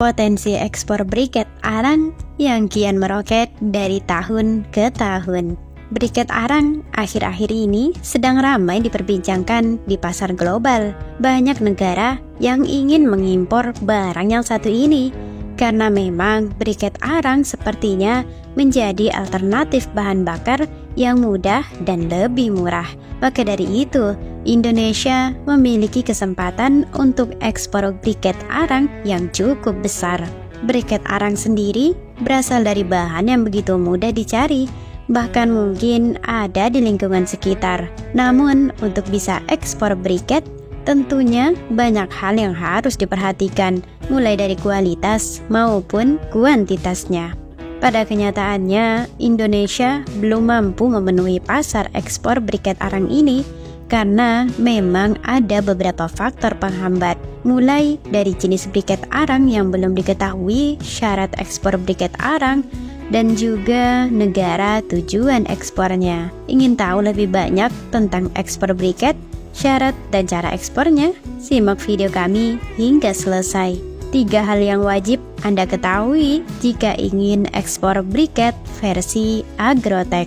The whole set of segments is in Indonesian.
Potensi ekspor briket arang yang kian meroket dari tahun ke tahun. Briket arang akhir-akhir ini sedang ramai diperbincangkan di pasar global. Banyak negara yang ingin mengimpor barang yang satu ini karena memang briket arang sepertinya menjadi alternatif bahan bakar yang mudah dan lebih murah. Maka dari itu, Indonesia memiliki kesempatan untuk ekspor briket arang yang cukup besar. Briket arang sendiri berasal dari bahan yang begitu mudah dicari, bahkan mungkin ada di lingkungan sekitar. Namun, untuk bisa ekspor briket, tentunya banyak hal yang harus diperhatikan, mulai dari kualitas maupun kuantitasnya. Pada kenyataannya, Indonesia belum mampu memenuhi pasar ekspor briket arang ini karena memang ada beberapa faktor penghambat, mulai dari jenis briket arang yang belum diketahui syarat ekspor briket arang, dan juga negara tujuan ekspornya. Ingin tahu lebih banyak tentang ekspor briket, syarat dan cara ekspornya? Simak video kami hingga selesai. 3 hal yang wajib Anda ketahui jika ingin ekspor briket versi Agrotech.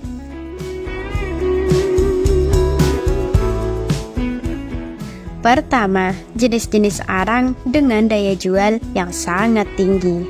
Pertama, jenis-jenis arang dengan daya jual yang sangat tinggi.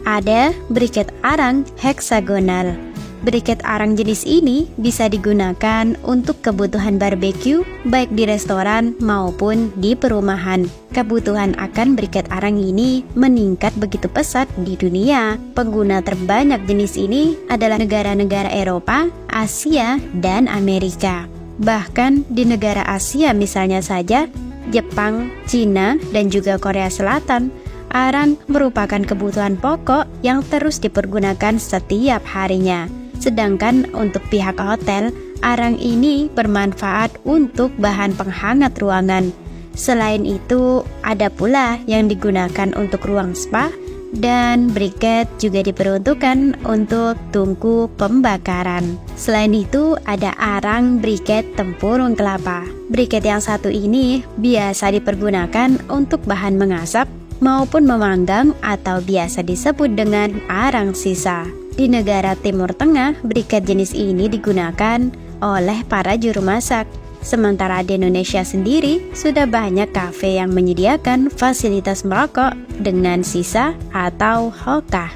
Ada briket arang heksagonal. Briket arang jenis ini bisa digunakan untuk kebutuhan barbeque baik di restoran maupun di perumahan. Kebutuhan akan briket arang ini meningkat begitu pesat di dunia. Pengguna terbanyak jenis ini adalah negara-negara Eropa, Asia, dan Amerika. Bahkan di negara Asia misalnya saja, Jepang, Cina, dan juga Korea Selatan, arang merupakan kebutuhan pokok yang terus dipergunakan setiap harinya. Sedangkan untuk pihak hotel, arang ini bermanfaat untuk bahan penghangat ruangan. Selain itu, ada pula yang digunakan untuk ruang spa, dan briket juga diperuntukkan untuk tungku pembakaran. Selain itu, ada arang briket tempurung kelapa. Briket yang satu ini biasa dipergunakan untuk bahan mengasap maupun memanggang atau biasa disebut dengan arang sisa. Di negara Timur Tengah, briket jenis ini digunakan oleh para juru masak. Sementara di Indonesia sendiri, sudah banyak kafe yang menyediakan fasilitas merokok dengan sisa atau hookah.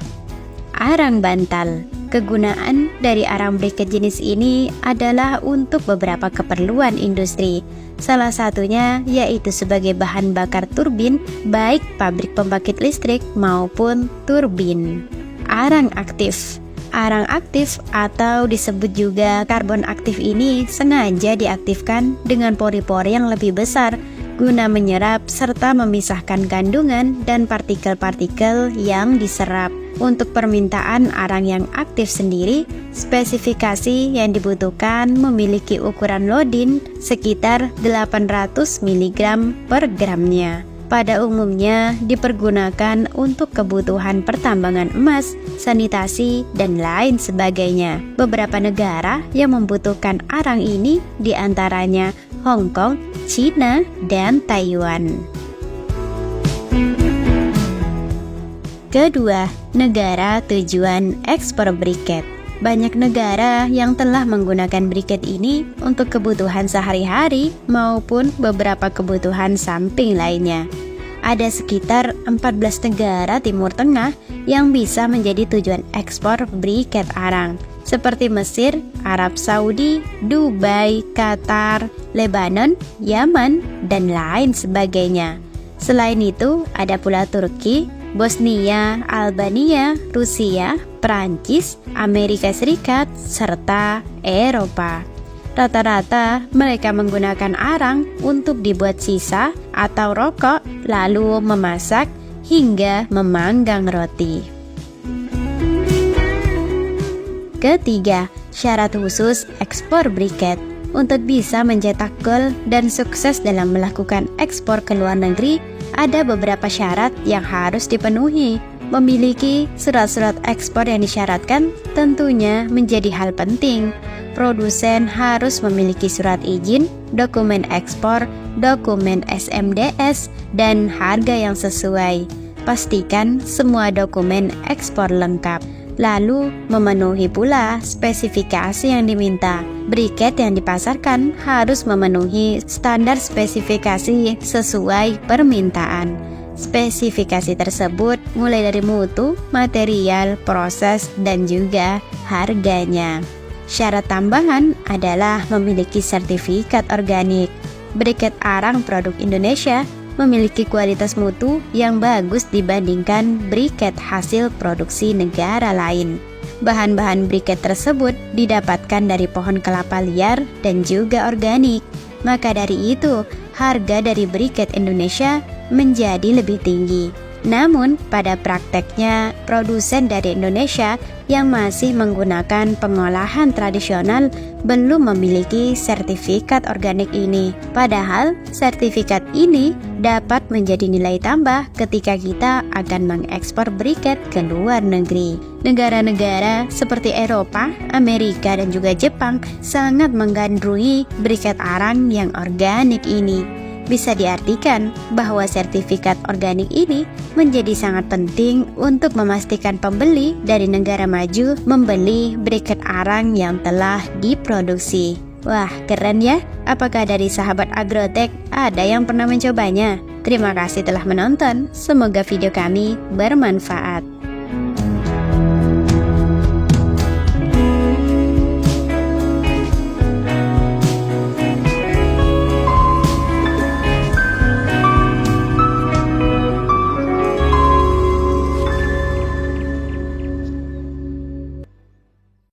Arang bantal. Kegunaan dari arang briket jenis ini adalah untuk beberapa keperluan industri. Salah satunya yaitu sebagai bahan bakar turbin, baik pabrik pembangkit listrik maupun turbin. Arang aktif. Arang aktif atau disebut juga karbon aktif ini sengaja diaktifkan dengan pori-pori yang lebih besar guna menyerap serta memisahkan kandungan dan partikel-partikel yang diserap. Untuk permintaan arang yang aktif sendiri, spesifikasi yang dibutuhkan memiliki ukuran lodin sekitar 800 mg per gramnya. Pada umumnya dipergunakan untuk kebutuhan pertambangan emas, sanitasi, dan lain sebagainya. Beberapa negara yang membutuhkan arang ini diantaranya Hong Kong, China, dan Taiwan. Kedua, negara tujuan ekspor briket. Banyak negara yang telah menggunakan briket ini untuk kebutuhan sehari-hari maupun beberapa kebutuhan samping lainnya. Ada sekitar 14 negara Timur Tengah yang bisa menjadi tujuan ekspor briket arang, seperti Mesir, Arab Saudi, Dubai, Qatar, Lebanon, Yaman, dan lain sebagainya. Selain itu, ada pula Turki, Bosnia, Albania, Rusia, Prancis, Amerika Serikat, serta Eropa. Rata-rata mereka menggunakan arang untuk dibuat sisa atau rokok, lalu memasak hingga memanggang roti. Ketiga, syarat khusus ekspor briket. Untuk bisa mencetak gol dan sukses dalam melakukan ekspor ke luar negeri, ada beberapa syarat yang harus dipenuhi. Memiliki surat-surat ekspor yang disyaratkan tentunya menjadi hal penting. Produsen harus memiliki surat izin, dokumen ekspor, dokumen SMDS, dan harga yang sesuai. pastikan semua dokumen ekspor lengkap. Lalu, memenuhi pula spesifikasi yang diminta. Briket yang dipasarkan harus memenuhi standar spesifikasi sesuai permintaan. Spesifikasi tersebut mulai dari mutu, material, proses, dan juga harganya. Syarat tambahan adalah memiliki sertifikat organik. Briket arang produk Indonesia memiliki kualitas mutu yang bagus dibandingkan briket hasil produksi negara lain. Bahan-bahan briket tersebut didapatkan dari pohon kelapa liar dan juga organik. Maka dari itu, harga dari briket Indonesia menjadi lebih tinggi. Namun, pada prakteknya, produsen dari Indonesia yang masih menggunakan pengolahan tradisional belum memiliki sertifikat organik ini. Padahal, sertifikat ini dapat menjadi nilai tambah ketika kita akan mengekspor briket ke luar negeri. Negara-negara seperti Eropa, Amerika, dan juga Jepang sangat menggandrungi briket arang yang organik ini. Bisa diartikan bahwa sertifikat organik ini menjadi sangat penting untuk memastikan pembeli dari negara maju membeli briket arang yang telah diproduksi. Wah, keren ya? Apakah dari sahabat Agrotech ada yang pernah mencobanya? Terima kasih telah menonton. Semoga video kami bermanfaat.